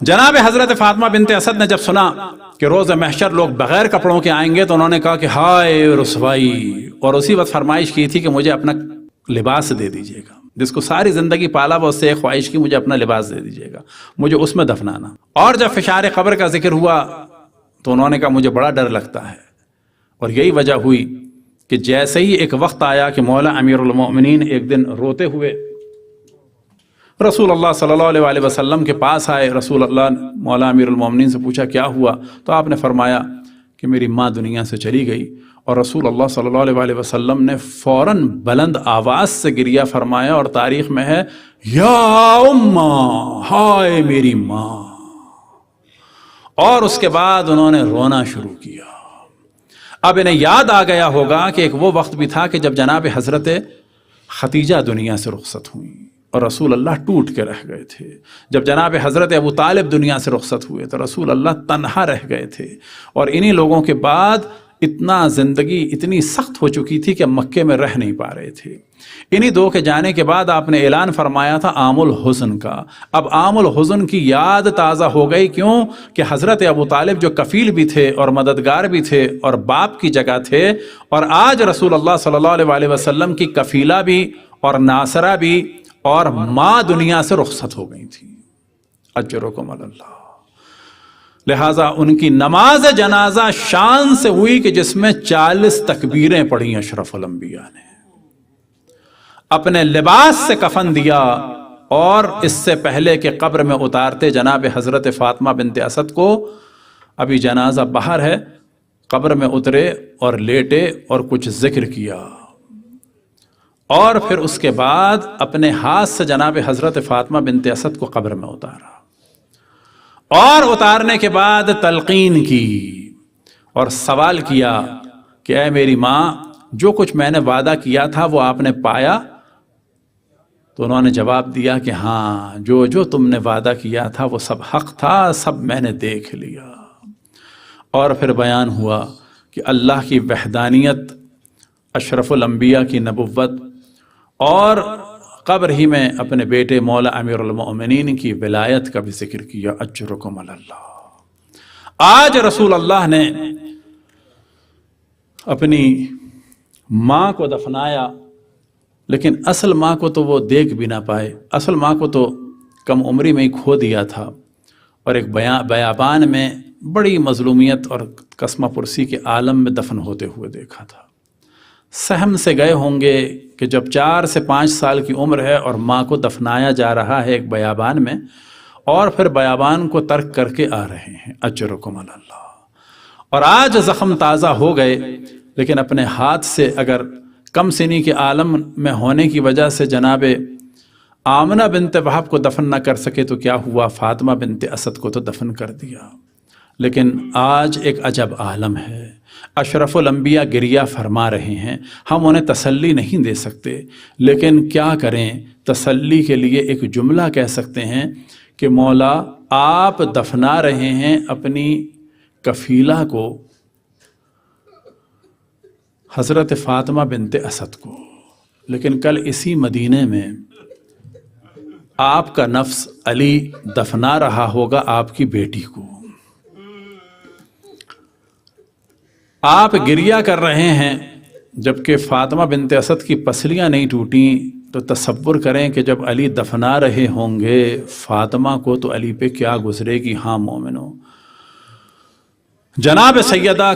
جناب حضرت فاطمہ بنت اسد نے جب سنا کہ روز محشر لوگ بغیر کپڑوں کے آئیں گے تو انہوں نے کہا کہ ہائے رسوائی، اور اسی وقت فرمائش کی تھی کہ مجھے اپنا لباس دے دیجیے گا، جس کو ساری زندگی پالا وہ اس سے ایک خواہش کی مجھے اپنا لباس دے دیجیے گا، مجھے اس میں دفنانا۔ اور جب فشار قبر کا ذکر ہوا تو انہوں نے کہا مجھے بڑا ڈر لگتا ہے، اور یہی وجہ ہوئی کہ جیسے ہی ایک وقت آیا کہ مولا امیر المومنین ایک دن روتے ہوئے رسول اللہ صلی اللہ علیہ وآلہ وسلم کے پاس آئے، رسول اللہ مولا امیر المومنین سے پوچھا کیا ہوا، تو آپ نے فرمایا کہ میری ماں دنیا سے چلی گئی، اور رسول اللہ صلی اللہ علیہ وآلہ وسلم نے فوراً بلند آواز سے گریہ فرمایا، اور تاریخ میں ہے یا اماں، ہائے میری ماں، اور اس کے بعد انہوں نے رونا شروع کیا۔ اب انہیں یاد آ گیا ہوگا کہ ایک وہ وقت بھی تھا کہ جب جناب حضرت خدیجہ دنیا سے رخصت ہوئیں اور رسول اللہ ٹوٹ کے رہ گئے تھے، جب جناب حضرت ابو طالب دنیا سے رخصت ہوئے تو رسول اللہ تنہا رہ گئے تھے، اور انہی لوگوں کے بعد اتنا زندگی اتنی سخت ہو چکی تھی کہ مکے میں رہ نہیں پا رہے تھے۔ انہی دو کے جانے کے بعد آپ نے اعلان فرمایا تھا عام الحزن کا۔ اب عام الحزن کی یاد تازہ ہو گئی، کیوں کہ حضرت ابو طالب جو کفیل بھی تھے اور مددگار بھی تھے اور باپ کی جگہ تھے، اور آج رسول اللہ صلی اللہ علیہ وآلہ وسلم کی کفیلہ بھی اور ناصرہ بھی اور ماں دنیا سے رخصت ہو گئی تھی۔ اجرکم اللہ۔ لہٰذا ان کی نماز جنازہ شان سے ہوئی کہ جس میں 40 تکبیریں پڑھی اشرف الانبیاء نے، اپنے لباس سے کفن دیا، اور اس سے پہلے کہ قبر میں اتارتے جناب حضرت فاطمہ بنت اسد کو، ابھی جنازہ باہر ہے، قبر میں اترے اور لیٹے اور کچھ ذکر کیا، اور پھر اس کے بعد اپنے ہاتھ سے جناب حضرت فاطمہ بنت اسد کو قبر میں اتارا، اور اتارنے کے بعد تلقین کی اور سوال کیا کہ اے میری ماں، جو کچھ میں نے وعدہ کیا تھا وہ آپ نے پایا؟ تو انہوں نے جواب دیا کہ ہاں، جو تم نے وعدہ کیا تھا وہ سب حق تھا، سب میں نے دیکھ لیا۔ اور پھر بیان ہوا کہ اللہ کی وحدانیت، اشرف الانبیاء کی نبوت، اور قبر ہی میں اپنے بیٹے مولا امیر المؤمنین کی ولایت کا بھی ذکر کیا۔ اجرکم اللہ۔ آج رسول اللہ نے اپنی ماں کو دفنایا، لیکن اصل ماں کو تو وہ دیکھ بھی نہ پائے، اصل ماں کو تو کم عمری میں ہی کھو دیا تھا، اور ایک بیابان میں بڑی مظلومیت اور قسمہ پرسی کے عالم میں دفن ہوتے ہوئے دیکھا تھا۔ سہم سے گئے ہوں گے کہ جب 4 سے 5 سال کی عمر ہے اور ماں کو دفنایا جا رہا ہے ایک بیابان میں، اور پھر بیابان کو ترک کر کے آ رہے ہیں۔ اجرکم اللہ۔ اور آج زخم تازہ ہو گئے، لیکن اپنے ہاتھ سے اگر کم سنی کے عالم میں ہونے کی وجہ سے جناب آمنہ بنت وہب کو دفن نہ کر سکے تو کیا ہوا، فاطمہ بنت اسد کو تو دفن کر دیا۔ لیکن آج ایک عجب عالم ہے، اشرف الانبیاء گریہ فرما رہے ہیں، ہم انہیں تسلی نہیں دے سکتے، لیکن کیا کریں، تسلی کے لیے ایک جملہ کہہ سکتے ہیں کہ مولا آپ دفنا رہے ہیں اپنی کفیلہ کو، حضرت فاطمہ بنت اسد کو، لیکن کل اسی مدینے میں آپ کا نفس علی دفنا رہا ہوگا آپ کی بیٹی کو۔ آپ گریہ کر رہے ہیں جبکہ فاطمہ بنت اسد کی پسلیاں نہیں ٹوٹیں، تو تصور کریں کہ جب علی دفنا رہے ہوں گے فاطمہ کو تو علی پہ کیا گزرے گی۔ ہاں مومنو، جناب سیدہ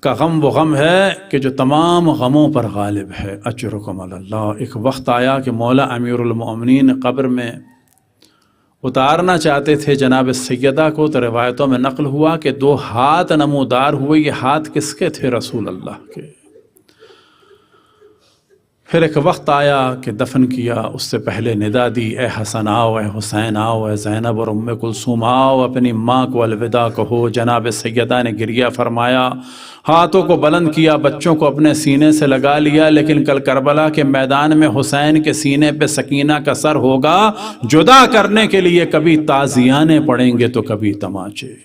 کا غم وہ غم ہے کہ جو تمام غموں پر غالب ہے۔ اجرکم اللہ۔ ایک وقت آیا کہ مولا امیر المؤمنین قبر میں اتارنا چاہتے تھے جناب سیدہ کو، تو روایتوں میں نقل ہوا کہ 2 ہاتھ نمودار ہوئے۔ یہ ہاتھ کس کے تھے؟ رسول اللہ کے۔ پھر ایک وقت آیا کہ دفن کیا، اس سے پہلے ندا دی، اے حسن آؤ، اے حسین آؤ، اے زینب اور ام کلثوم آؤ، اپنی ماں کو الوداع کہو۔ جناب سیدہ نے گریہ فرمایا، ہاتھوں کو بلند کیا، بچوں کو اپنے سینے سے لگا لیا، لیکن کل کربلا کے میدان میں حسین کے سینے پہ سکینہ کا سر ہوگا، جدا کرنے کے لیے کبھی تازیانے پڑیں گے تو کبھی تماچے۔